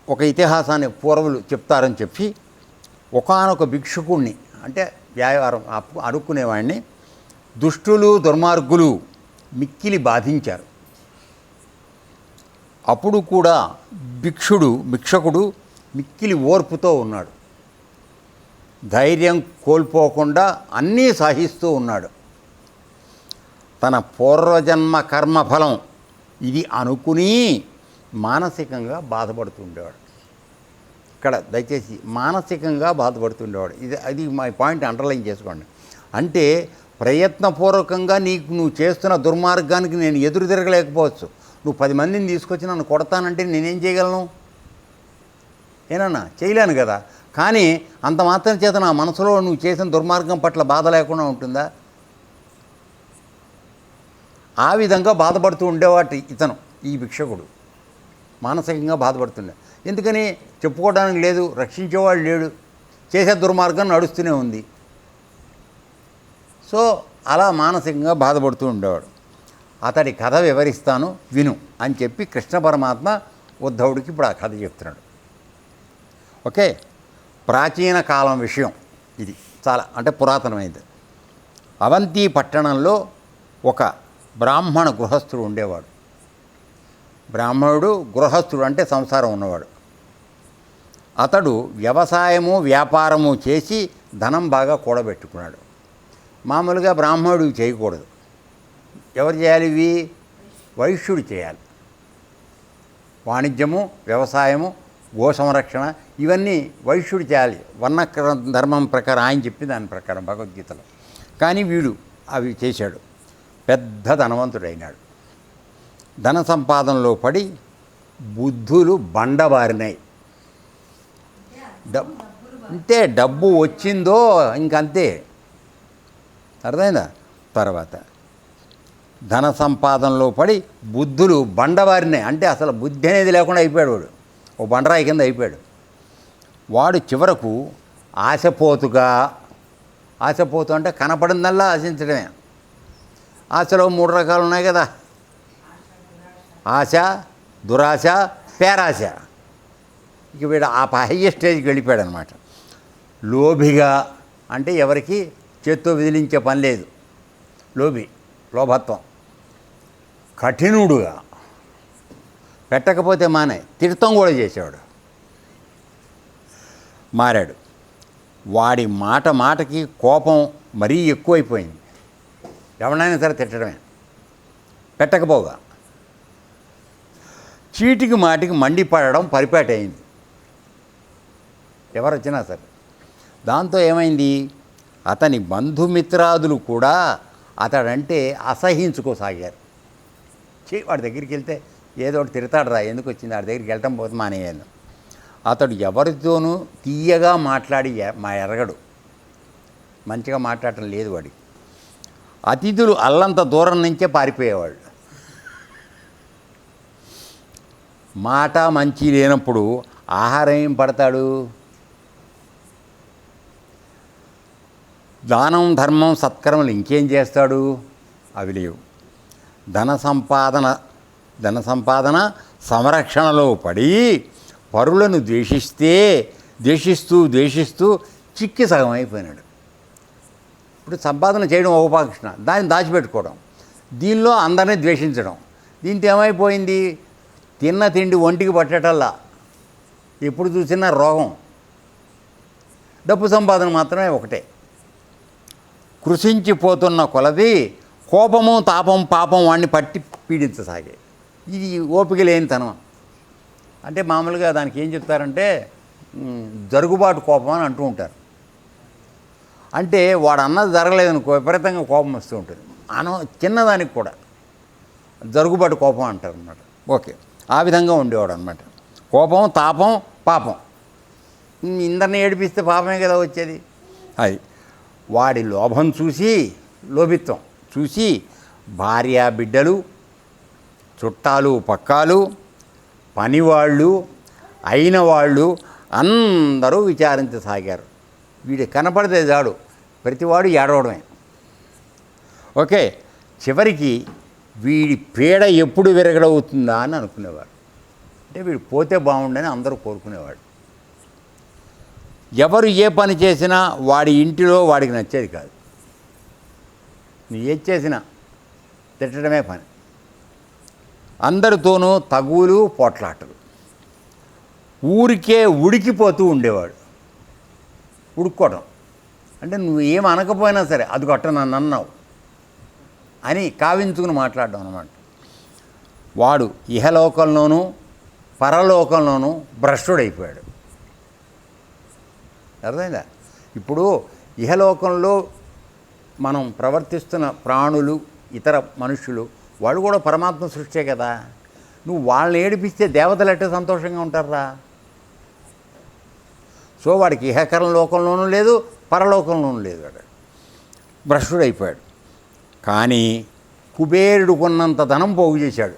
ఒక ఇతిహాసాన్ని పూర్వులు చెప్తారని చెప్పి ఒకానొక భిక్షుకుణ్ణి అంటే వ్యాపారం అడుక్కునేవాడిని దుష్టులు దుర్మార్గులు మిక్కిలి బాధించారు. అప్పుడు కూడా భిక్షకుడు మిక్కిలి ఓర్పుతో ఉన్నాడు. ధైర్యం కోల్పోకుండా అన్నీ సహిస్తూ ఉన్నాడు. తన పూర్వజన్మ కర్మఫలం ఇది అనుకుని మానసికంగా బాధపడుతుండేవాడు. ఇక్కడ దయచేసి మానసికంగా బాధపడుతుండేవాడు. అది మా పాయింట్ అండర్లైన్ చేసుకోండి. అంటే ప్రయత్నపూర్వకంగా నువ్వు చేస్తున్న దుర్మార్గానికి నేను ఎదురు తిరగలేకపోవచ్చు. నువ్వు 10 మందిని తీసుకొచ్చి నన్ను కొడతానంటే నేనేం చేయగలను? ఏనన్నా చేయలేను కదా. కానీ అంత మాత్రం చేత నా మనసులో నువ్వు చేసిన దుర్మార్గం పట్ల బాధ లేకుండా ఉంటుందా? ఆ విధంగా బాధపడుతూ ఉండేవాటి ఇతను, ఈ భిక్షకుడు మానసికంగా బాధపడుతుండే. ఎందుకని చెప్పుకోవడానికి లేదు, రక్షించేవాడు లేడు, చేసే దుర్మార్గం నడుస్తూనే ఉంది. సో అలా మానసికంగా బాధపడుతూ ఉండేవాడు. అతడి కథ వివరిస్తాను విను అని చెప్పి కృష్ణ పరమాత్మ ఉద్ధవుడికి ఇప్పుడు ఆ కథ చెప్తున్నాడు. ఓకే, ప్రాచీన కాలం విషయం ఇది, చాలా అంటే పురాతనమైనది. అవంతి పట్టణంలో ఒక బ్రాహ్మణ గృహస్థుడు ఉండేవాడు. బ్రాహ్మణుడు గృహస్థుడు అంటే సంసారం ఉన్నవాడు. అతడు వ్యవసాయము వ్యాపారము చేసి ధనం బాగా కూడబెట్టుకున్నాడు. మామూలుగా బ్రాహ్మణుడు చేయకూడదు. ఎవరు చేయాలి? ఇవి వైశ్యుడు చేయాలి. వాణిజ్యము, వ్యవసాయము, గో సంరక్షణ ఇవన్నీ వైశ్యుడు చేయాలి. వర్ణ ధర్మం ప్రకారం ఆయన చెప్పి దాని ప్రకారం భగవద్గీతలో. కానీ వీడు అవి చేశాడు. పెద్ద ధనవంతుడైనాడు. ధన సంపాదనలో పడి బుద్ధులు బండబారినాయి. అంతే, డబ్బు వచ్చిందో ఇంకంతే. అర్థమైందా? తర్వాత ధన సంపాదనలో పడి బుద్ధులు బండబారినాయి. అంటే అసలు బుద్ధి అనేది లేకుండా అయిపోయాడు వాడు. ఓ బండరాయి కింద అయిపోయాడు వాడు. చివరకు ఆశపోతు అంటే కనపడిందల్లా ఆశించడమే. ఆశలో 3 రకాలు ఉన్నాయి కదా, ఆశ, దురాశ, పేరాశ. ఇక వీడు ఆ హయ్యెస్ట్ స్టేజ్కి వెళ్ళిపోయాడు అనమాట. లోభిగా అంటే ఎవరికి చేత్తో విదిలించే పని లేదు, లోభత్వం. కఠినుడుగా, పెట్టకపోతే తిడతం కూడా చేసేవాడు, మారాడు. వాడి మాటకి కోపం మరీ ఎక్కువైపోయింది. ఎవరినైనా సరే తిట్టడమే, పెట్టకపోగా చీటికి మాటికి మండిపడడం పరిపాటి అయింది ఎవరు వచ్చినా సరే. దాంతో ఏమైంది, అతని బంధుమిత్రాదులు కూడా అతడంటే అసహించుకోసాగారు. వాడి దగ్గరికి వెళ్తే ఏదో ఒకటి తిడతాడు రా, ఎందుకు వచ్చింది వాడి దగ్గరికి వెళ్ళటం పోతే మానేయాలి. అతడు ఎవరితోనూ తీయగా మాట్లాడి ఎరగడు, మంచిగా మాట్లాడటం లేదు వాడికి. అతిథులు అల్లంత దూరం నుంచే పారిపోయేవాళ్ళు. మాట మంచి లేనప్పుడు ఆహారం ఏం పడతాడు? దానం, ధర్మం, సత్కర్మలు ఇంకేం చేస్తాడు? అవి లేవు. ధన సంపాదన సంరక్షణలో పడి పరులను ద్వేషిస్తూ చిక్కి సగం అయిపోయినాడు. ఇప్పుడు సంపాదన చేయడం ఉపపాక్షణ, దాన్ని దాచిపెట్టుకోవడం, దీనిలో అందరినీ ద్వేషించడం. దీంతో ఏమైపోయింది, తిన్న తిండి ఒంటికి పట్టేటల్లా ఎప్పుడు చూసినా రోగం. డబ్బు సంపాదన మాత్రమే ఒకటే. కృషించిపోతున్న కొలది కోపము, తాపం, పాపం వాడిని పట్టి పీడించసాగాయి. ఇది ఓపిక లేనితనం. అంటే మామూలుగా దానికి ఏం చెప్తారంటే జరుగుబాటు కోపం అని అంటూ ఉంటారు. అంటే వాడు అన్నది జరగలేదనుకో విపరీతంగా కోపం వస్తూ ఉంటుంది. చిన్నదానికి కూడా జరుగుబాటు కోపం అంటారు అన్నమాట. ఓకే, ఆ విధంగా ఉండేవాడు అనమాట. కోపం, తాపం, పాపం. ఇందరిని ఏడిపిస్తే పాపమే కదా వచ్చేది. అది వాడి లోభిత్వం చూసి భార్య, బిడ్డలు, చుట్టాలు, పక్కాలు, పనివాళ్ళు, అయిన వాళ్ళు అందరూ విచారించసాగారు. వీడు కనపడితే చాడు ప్రతివాడు ఏడవడమే. ఓకే, చివరికి వీడి పీడ ఎప్పుడు విరగడవుతుందా అని అనుకునేవారు. అంటే వీడు పోతే బాగుండని అందరూ కోరుకునేవాడు. ఎవరు ఏ పని చేసినా వాడి ఇంటిలో వాడికి నచ్చేది కాదు. నువ్వు ఏది చేసినా తిట్టడమే పని. అందరితోనూ తగువులు పోట్లాటలు. ఊరికే ఉడికిపోతూ ఉండేవాడు. ఉడుక్కోవడం అంటే నువ్వు ఏం అనకపోయినా సరే అది కొట్ట నన్ను అన్నావు అని కావించుకుని మాట్లాడడం అన్నమాట. వాడు ఇహలోకంలోనూ పరలోకంలోనూ భ్రష్టుడైపోయాడు. అర్థమైందా? ఇప్పుడు ఇహలోకంలో మనం ప్రవర్తిస్తున్న ప్రాణులు, ఇతర మనుషులు వాళ్ళు కూడా పరమాత్మ సృష్టే కదా. నువ్వు వాళ్ళని ఏడిపిస్తే దేవతలు ఎట్టే సంతోషంగా ఉంటారా? సో వాడికి ఇహకరం లోకంలోనూ లేదు, పరలోకంలోనూ లేదు. వాడు భ్రష్టుడైపోయాడు. కానీ కుబేరుడు కొన్నంత ధనం పోగు చేశాడు.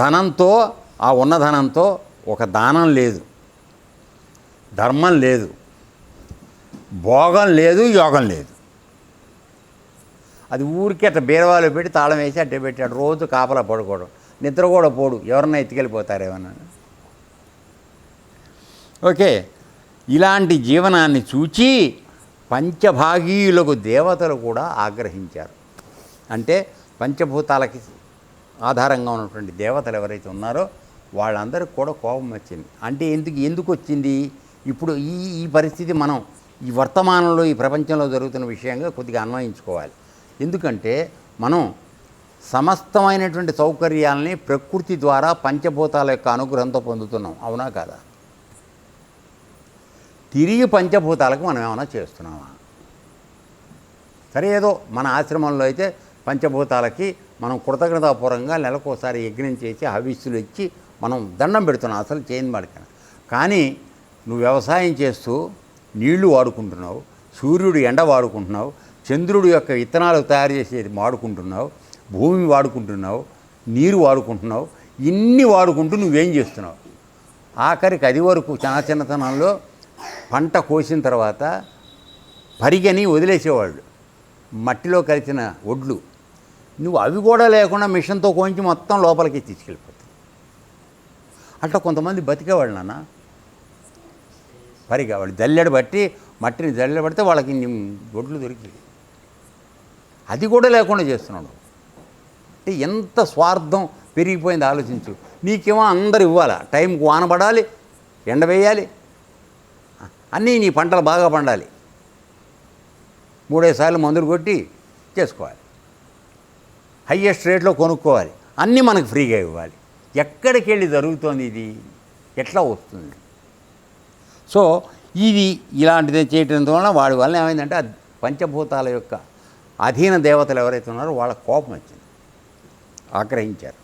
ధనంతో, ఆ ఉన్న ధనంతో ఒక దానం లేదు, ధర్మం లేదు, భోగం లేదు, యోగం లేదు. అది ఊరికి అట్లా బీరవాలో పెట్టి తాళం వేసి అట్టే పెట్టాడు. రోజు కాపలా పడుకోవడం, నిద్ర కూడా పోడు, ఎవరన్నా ఎత్తుకెళ్ళిపోతారేమన్నా. ఓకే, ఇలాంటి జీవనాన్ని చూచి పంచభాగీయులకు దేవతలు కూడా ఆగ్రహించారు. అంటే పంచభూతాలకి ఆధారంగా ఉన్నటువంటి దేవతలు ఎవరైతే ఉన్నారో వాళ్ళందరికీ కూడా కోపం వచ్చింది. అంటే ఎందుకు వచ్చింది? ఇప్పుడు ఈ పరిస్థితి మనం ఈ వర్తమానంలో ఈ ప్రపంచంలో జరుగుతున్న విషయంగా కొద్దిగా అన్వయించుకోవాలి. ఎందుకంటే మనం సమస్తమైనటువంటి సౌకర్యాలని ప్రకృతి ద్వారా పంచభూతాల యొక్క అనుగ్రహంతో పొందుతున్నాం. అవునా కాదా? తిరిగి పంచభూతాలకు మనం ఏమైనా చేస్తున్నామా? సరే, ఏదో మన ఆశ్రమంలో అయితే పంచభూతాలకి మనం కృతజ్ఞతాపూర్వకంగా నెలకోసారి యజ్ఞం చేసి హవిస్సులు ఇచ్చి మనం దండం పెడుతున్నాం. అసలు చేయని వాడికన్నా. కానీ నువ్వు వ్యవసాయం చేస్తూ నీళ్లు వాడుకుంటున్నావు, సూర్యుడు ఎండ వాడుకుంటున్నావు, చంద్రుడి యొక్క విత్తనాలు తయారు చేసేది వాడుకుంటున్నావు, భూమి వాడుకుంటున్నావు, నీరు వాడుకుంటున్నావు. ఇన్ని వాడుకుంటూ నువ్వేం చేస్తున్నావు? ఆఖరికి అది వరకు చిన్నతనంలో పంట కోసిన తర్వాత పరిగని వదిలేసేవాళ్ళు, మట్టిలో కలిసిన ఒడ్లు. నువ్వు అవి కూడా లేకుండా మిషన్తో కోయించి మొత్తం లోపలికి తీసుకెళ్ళిపోతావు. అట్లా కొంతమంది బతికేవాళ్ళు నాన్న. పరిగా వాళ్ళు జల్లెడ బట్టి మట్టిని జల్లెడ పడితే వాళ్ళకి ఒడ్లు దొరికేవి. అది కూడా లేకుండా చేస్తున్నాడు. అంటే ఎంత స్వార్థం పెరిగిపోయింది ఆలోచించు. నీకేమో అందరు ఇవ్వాలా, టైంకి వాన పడాలి, ఎండ వేయాలి, అన్నీ నీ పంటలు బాగా పండాలి, 3-5 సార్లు మందులు కొట్టి చేసుకోవాలి, హయ్యెస్ట్ రేట్లో కొనుక్కోవాలి, అన్నీ మనకు ఫ్రీగా ఇవ్వాలి. ఎక్కడికి వెళ్ళి జరుగుతోంది ఇది? ఎట్లా వస్తుంది? సో ఇది ఇలాంటిదే చేయటం వలన వాడి వల్ల ఏమైందంటే ఆ పంచభూతాల యొక్క అధీన దేవతలు ఎవరైతే ఉన్నారో వాళ్ళ కోపం వచ్చింది, ఆగ్రహించారు.